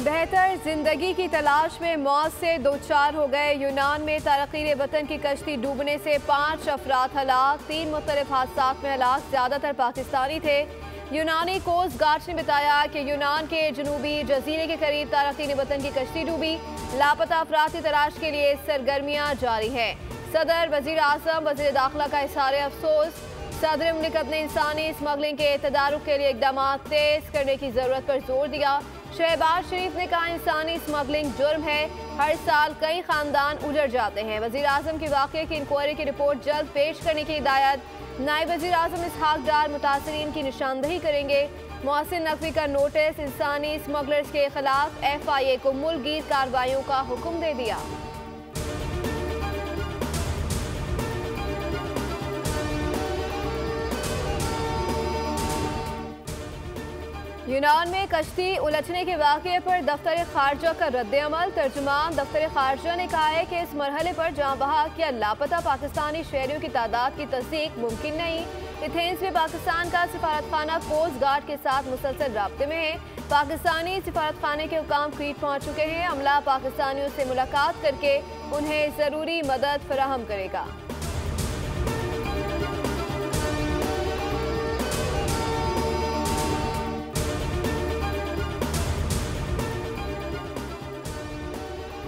बेहतर जिंदगी की तलाश में मौत से दो चार हो गए। यूनान में तारकीन वतन की कश्ती डूबने से 5 अफराद हलाक, 3 मुख्तलिफ हादसात में हलाक, ज्यादातर पाकिस्तानी थे। यूनानी कोस्ट गार्ड ने बताया कि यूनान के जनूबी जजीरे के करीब तारकीन वतन की कश्ती डूबी। लापता अफराद की तलाश के लिए सरगर्मियां जारी हैं। सदर, वजीर आजम, वजीर दाखिला का इज़हार अफसोस। सदर मुमलिकत ने इंसानी स्मगलिंग के तदारुक के लिए इकदाम तेज करने की जरूरत पर जोर दिया। शहबाज शरीफ ने कहा, इंसानी स्मगलिंग जुर्म है, हर साल कई खानदान उजड़ जाते हैं। वजीर आजम की वाक़े की इंक्वायरी की रिपोर्ट जल्द पेश करने की हिदायत। नायब वजीर आजम इसहाक डार मुतासरीन की निशानदही करेंगे। मोहसिन नकवी का नोटिस, इंसानी स्मगलर्स के खिलाफ FIA को मुल्कगीर कार्रवाइयों का हुक्म दे दिया। यूनान में कश्ती उलझने के वाक़े पर दफ्तर खारजा का रद्द-ए-अमल। तर्जुमान दफ्तर खारजा ने कहा है कि इस मरहले पर जाँ बहक या लापता पाकिस्तानी शहरियों की तादाद की तस्दीक मुमकिन नहीं। एथेंस में पाकिस्तान का सिफारतखाना कोस्ट गार्ड के साथ मुसलसल राब्ते में है। पाकिस्तानी सिफारतखाने के हुकाम क्रीट पहुँच चुके हैं। अमला पाकिस्तानियों से मुलाकात करके उन्हें ज़रूरी मदद फराहम करेगा।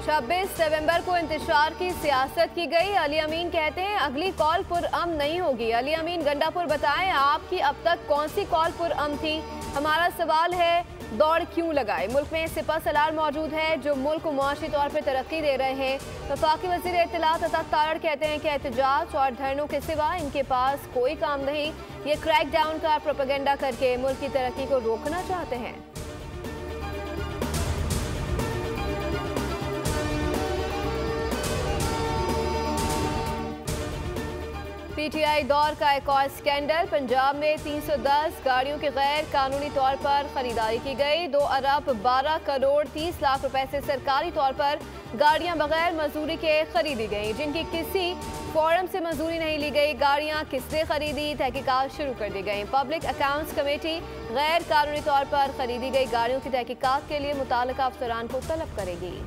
छब्बीस नवंबर को इंतशार की सियासत की गई। अली अमीन कहते हैं अगली कॉल पुरअमन नहीं होगी। अली अमीन गंडापुर, बताएं आपकी अब तक कौन सी कॉल पुरअमन थी? हमारा सवाल है, दौड़ क्यों लगाए? मुल्क में सिपह सलार मौजूद है जो मुल्क को मुआशी तौर पर तरक्की दे रहे हैं। वफाकी वज़ीर इत्तलात अता तारड़ कहते हैं कि एहतजाज और धरनों के सिवा इनके पास कोई काम नहीं। ये क्रैक डाउन का प्रोपेगेंडा करके मुल्क की तरक्की को रोकना चाहते हैं। PTI दौर का एक और स्कैंडल। पंजाब में 310 गाड़ियों की गैर कानूनी तौर पर खरीदारी की गई। 2 अरब 12 करोड़ 30 लाख रुपए से सरकारी तौर पर गाड़ियां बगैर मंजूरी के खरीदी गई, जिनकी किसी फोरम से मंजूरी नहीं ली गई। गाड़ियां किसने खरीदी, तहकीकात शुरू कर दी गई। पब्लिक अकाउंट्स कमेटी गैर कानूनी तौर पर खरीदी गई गाड़ियों की तहकीकात के लिए मुताल्लिका अफसरान को तलब करेगी।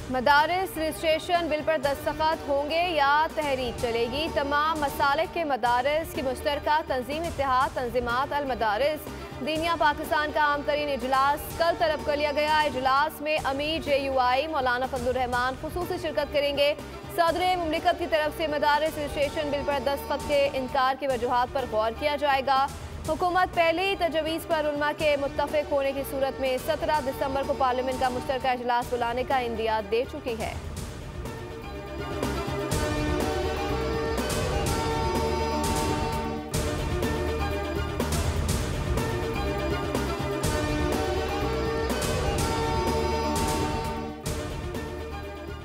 मदारिस रजिस्ट्रेशन बिल पर दस्तखत होंगे या तहरीक चलेगी? तमाम मसालिक के मदारिस की मुश्तरका तंजीम इत्तेहाद तंजीमात अल मदारिस दीनिया पाकिस्तान का आम तरीन इजलास कल तलब कर लिया गया। इजलास में अमीर JUI मौलाना फजलुर रहमान खुसूसी शिरकत करेंगे। सदर मुमलिकत की तरफ से मदारिस रजिस्ट्रेशन बिल पर दस्तखत के इनकार की वजूहात पर गौर किया जाएगा। हुकूमत पहले ही तजवीज़ पर उलमा के मुत्तफ़िक होने की सूरत में 17 दिसंबर को पार्लियामेंट का मुश्तरका इजलास बुलाने का इंदिया दे चुकी है।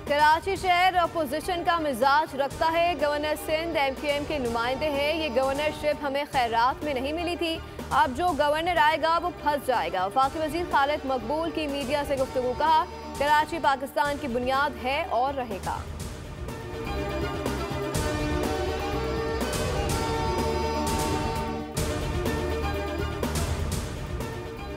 कराची शहर अपोजिशन का मिजाज रखता है। गवर्नर सिंध MQM के नुमाइंदे हैं। ये गवर्नरशिप हमें खैरात में नहीं मिली थी, अब जो गवर्नर आएगा वो फंस जाएगा। वफाकी वजीर खालिद मकबूल की मीडिया से गुफ्तगू। कहा, कराची पाकिस्तान की बुनियाद है और रहेगा।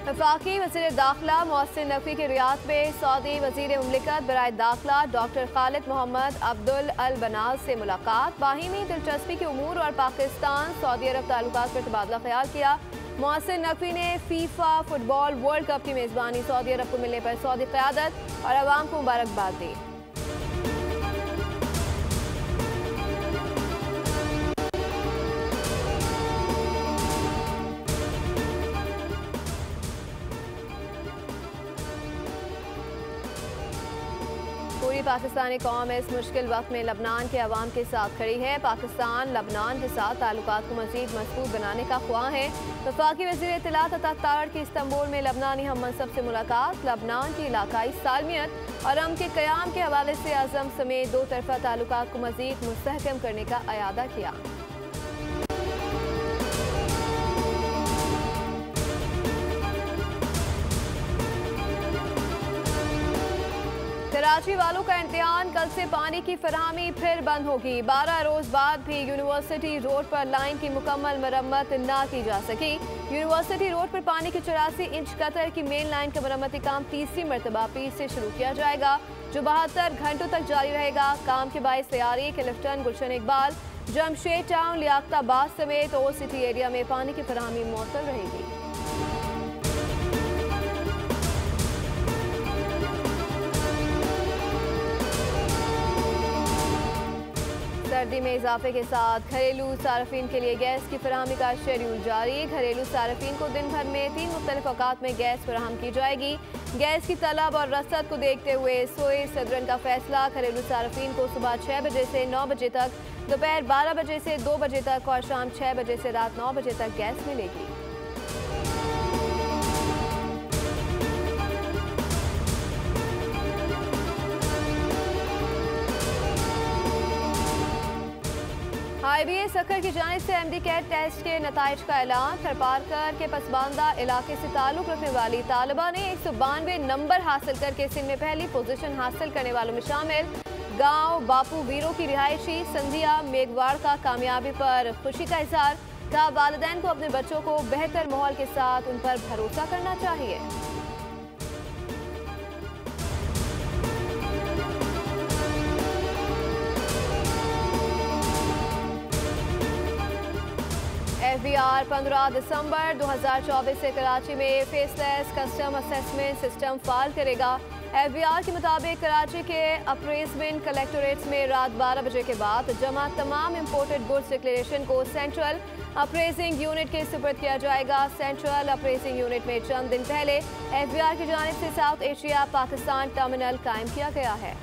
वफाकी वज़ीर दाखिला मोहसिन नकवी की रियासत में सऊदी वज़ीर मुमलिकत बराए दाखिला डॉक्टर खालिद मोहम्मद अब्दुल अल बनाज से मुलाकात। बाहिमी दिलचस्पी के उमूर और पाकिस्तान सऊदी अरब ताल्लुकात पर तबादला ख्याल किया। मोहसिन नकवी ने FIFA फुटबॉल वर्ल्ड कप की मेज़बानी सऊदी अरब को मिलने पर सऊदी क़यादत और अवाम को मुबारकबाद दी। पूरी पाकिस्तानी कौम इस मुश्किल वक्त में लबनान के अवाम के साथ खड़ी है। पाकिस्तान लबनान के साथ ताल्लुकात को मज़ीद मजबूत बनाने का ख्वाह है। वफाकी वज़ीर इत्तलात अता तारड़ की इस्तांबुल में लबनानी हम मनसब से मुलाकात। लबनान की इलाकाई सालमियत और अमन के क़याम के हवाले से अज़म समेत दो तरफ़ा ताल्लुकात को मज़ीद मुस्तहकम करने का अयादा किया। कराची वालों का इम्तिहान, कल से पानी की फराहमी फिर बंद होगी। 12 रोज बाद भी यूनिवर्सिटी रोड पर लाइन की मुकम्मल मरम्मत ना की जा सकी। यूनिवर्सिटी रोड पर पानी की 84 इंच कतर की मेन लाइन का मरम्मती काम तीसरी मरतबा पीर से शुरू किया जाएगा, जो 72 घंटों तक जारी रहेगा। काम के बायस तैयारी क्लिफ्टन, गुलशन इकबाल, जमशेद टाउन, लियाकताबाद समेत ओल्ड सिटी एरिया में पानी की फराहमी मुअत्तल रहेगी। सर्दी में इजाफे के साथ घरेलू सार्फिन के लिए गैस की फराहमी का शेड्यूल जारी। घरेलू सार्फिन को दिन भर में 3 मुख्तलिफ औकात में गैस फराहम की जाएगी। गैस की तलब और रसद को देखते हुए सोए सदरन का फैसला। घरेलू सार्फिन को सुबह 6 बजे से 9 बजे तक, दोपहर 12 बजे से 2 बजे तक और शाम 6 बजे से रात 9 बजे तक गैस मिलेगी। IBA सखर की जानिब से MD कैट टेस्ट के नताइज का ऐलान। थरपारकर के पसमानदा इलाके से ताल्लुक रखने वाली तालिबा ने 192 नंबर हासिल करके सिंध में पहली पोजीशन हासिल करने वालों में शामिल गांव बापू वीरों की रिहायशी संधिया मेघवाड़ का कामयाबी पर खुशी का इजहार। कहा, वालिदैन को अपने बच्चों को बेहतर माहौल के साथ उन पर भरोसा करना चाहिए। FBR 15 दिसंबर 2024 से कराची में फेसलेस कस्टम असेसमेंट सिस्टम फाल करेगा। FBR के मुताबिक कराची के अप्रेसमेंट कलेक्टोरेट्स में रात 12 बजे के बाद जमा तमाम इंपोर्टेड गुड्स डिक्लेरेशन को सेंट्रल अप्रेजिंग यूनिट के सुपुर्द किया जाएगा। सेंट्रल अप्रेजिंग यूनिट में चंद दिन पहले FBR की जानिब से साउथ एशिया पाकिस्तान टर्मिनल कायम किया गया है।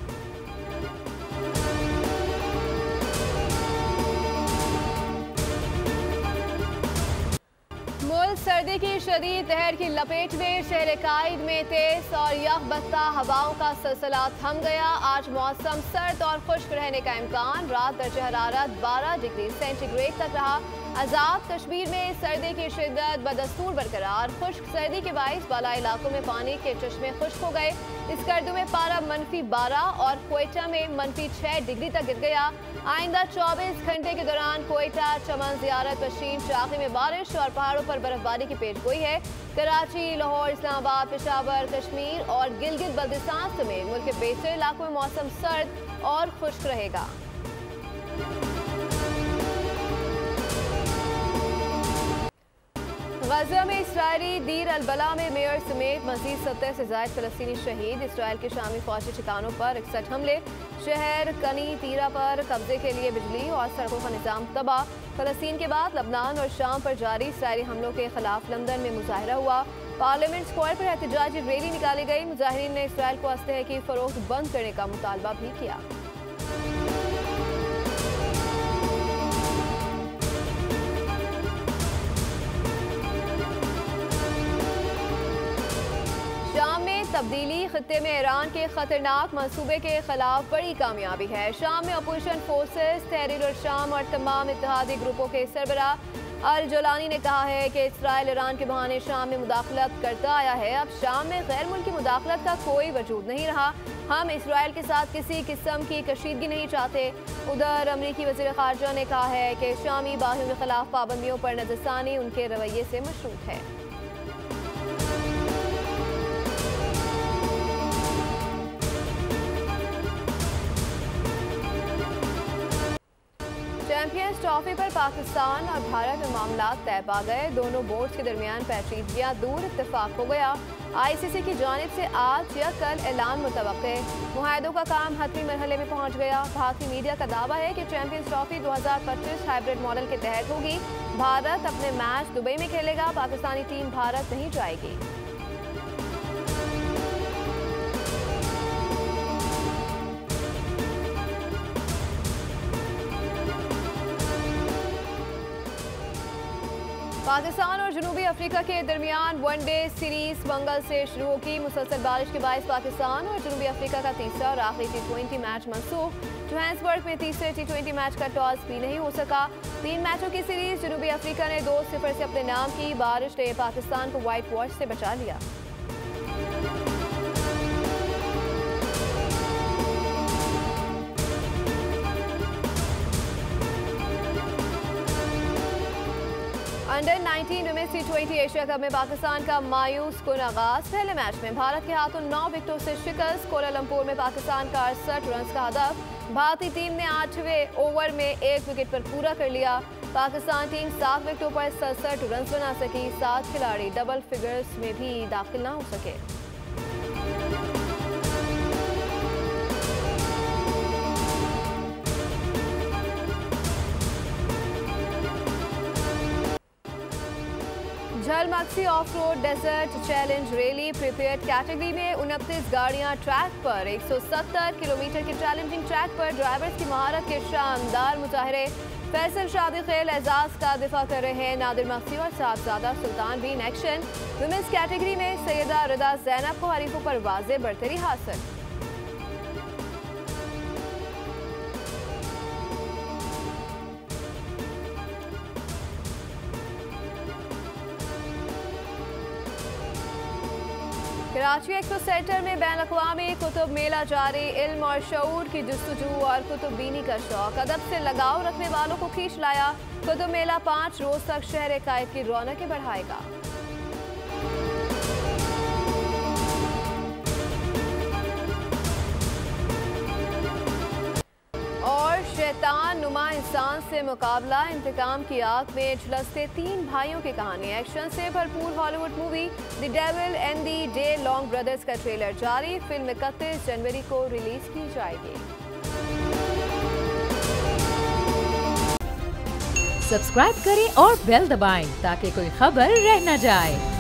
मुल्क सर्दी की शदीद लहर की लपेट में। शहर कायद में तेज और यखबत्ता हवाओं का सिलसिला थम गया। आज मौसम सर्द और खुश्क रहने का इम्कान। रात दर्जा हरारत 12 डिग्री सेंटीग्रेड तक रहा। आज़ाद कश्मीर में सर्दी की शिद्दत बदस्तूर बरकरार। खुश्क सर्दी के बाइस बाला इलाकों में पानी के चश्मे खुश्क हो गए। स्कर्दू में पारा -12 और कोयटा में -6 डिग्री तक गिर गया। आइंदा 24 घंटे के दौरान कोयटा, चमन, ज़ियारत, पश्चिम शाखी में बारिश और पहाड़ों पर बर्फबारी की पेशगोई है। कराची, लाहौर, इस्लामाबाद, पेशावर, कश्मीर और गिलगित बल्तिस्तान समेत मुल्क के बेशतर इलाकों में मौसम सर्द और खुश्क रहेगा। गजा में इसराइली दीर अल-बला में मेयर समेत मजीद 70 से ज्यादा फलस्तीनी शहीद। इसराइल के शामी फौजी ठिकानों पर 61 हमले। शहर कनी तीरा पर कब्जे के लिए बिजली और सड़कों का निजाम तबाह। फलस्तीन के बाद लबनान और शाम पर जारी इसराइली हमलों के खिलाफ लंदन में मुजाहरा हुआ। पार्लियामेंट स्क्वायर पर एहतजाजी रैली निकाली गई। मुजाहिरीन ने इसराइल को असलहे की फरोख्त बंद करने का मुतालबा भी किया। शाम में तब्दीली खत्ते में ईरान के खतरनाक मंसूबे के खिलाफ बड़ी कामयाबी है। शाम में अपोजिशन फोर्सेस, तहरीर और शाम और तमाम इत्तेहादी ग्रुपों के सरबराह अल जोलानी ने कहा है कि इसराइल ईरान के बहाने शाम में मुदाखलत करता आया है। अब शाम में गैर मुल्की मुदाखलत का कोई वजूद नहीं रहा। हम इसराइल के साथ किसी किस्म की कशीदगी नहीं चाहते। उधर अमरीकी वज़ीर ख़ारजा ने कहा है कि शामी बाहियों के खिलाफ पाबंदियों पर नज़रसानी उनके रवैये से मशरूत है। चैंपियंस ट्रॉफी पर पाकिस्तान और भारत में मामला तय पा गए। दोनों बोर्ड्स के दरमियान पेचीदगियां दूर, इत्तेफाक हो गया। ICC की जानिब से आज या कल ऐलान मुतवक्के। मुआहदों का काम हतमी मरहले में पहुंच गया। भारतीय मीडिया का दावा है कि चैंपियंस ट्रॉफी 2025 हाइब्रिड मॉडल के तहत होगी। भारत अपने मैच दुबई में खेलेगा। पाकिस्तानी टीम भारत नहीं जाएगी। पाकिस्तान और जनूबी अफ्रीका के दरमियान वनडे सीरीज मंगल से शुरू होगी। मुसलसल बारिश के बायस पाकिस्तान और जनूबी अफ्रीका का तीसरा और आखिरी T20 मैच मनसूख। जोहान्सबर्ग में तीसरे T20 मैच का टॉस भी नहीं हो सका। 3 मैचों की सीरीज जनूबी अफ्रीका ने 2-0 से अपने नाम की। बारिश ने पाकिस्तान को व्हाइट वॉश से बचा लिया। Under 19 women's T20 Asia cup में पाकिस्तान का मायूस कुन आगाज। पहले मैच में भारत के हाथों 9 विकेटों से शिकस्त। कोलालंपुर में पाकिस्तान का 68 रन का हदफ। भारतीय टीम ने 8वें ओवर में 1 विकेट पर पूरा कर लिया। पाकिस्तान टीम 7 विकेटों पर 67 रन बना सकी। 7 खिलाड़ी डबल फिगर्स में भी दाखिल न हो सके। झलमक्सी off road desert challenge rally prepared category में 29 गाड़ियां ट्रैक पर। 170 किलोमीटर के चैलेंजिंग ट्रैक पर ड्राइवर्स की महारत के शानदार मुजाहरे। फैसल शादी खेल एजाज का दिफा कर रहे हैं नादिर मक्सी और साहबजादा सुल्तान भी इन एक्शन। वुमेन्स कैटेगरी में सैयदा रदा जैनब को हरीफों पर वाज़े बढ़तरी हासिल। कराची एक्सपो सेंटर में बैन अक़वामी कुतुब मेला जारी। इल्म और शऊर की जुस्तजू और कुतुब बीनी का शौक अदब से लगाव रखने वालों को खींच लाया। कुतुब मेला 5 रोज तक शहर कायद की रौनकें बढ़ाएगा। और शैतान नुमा इंसान से मुकाबला। इंतकाम की आग में झुलसते 3 भाइयों की कहानी। एक्शन से भरपूर Hollywood movie the devil and the day long brothers का ट्रेलर जारी। फिल्म 31 जनवरी को रिलीज की जाएगी। सब्सक्राइब करें और बेल दबाएं ताकि कोई खबर रह न जाए।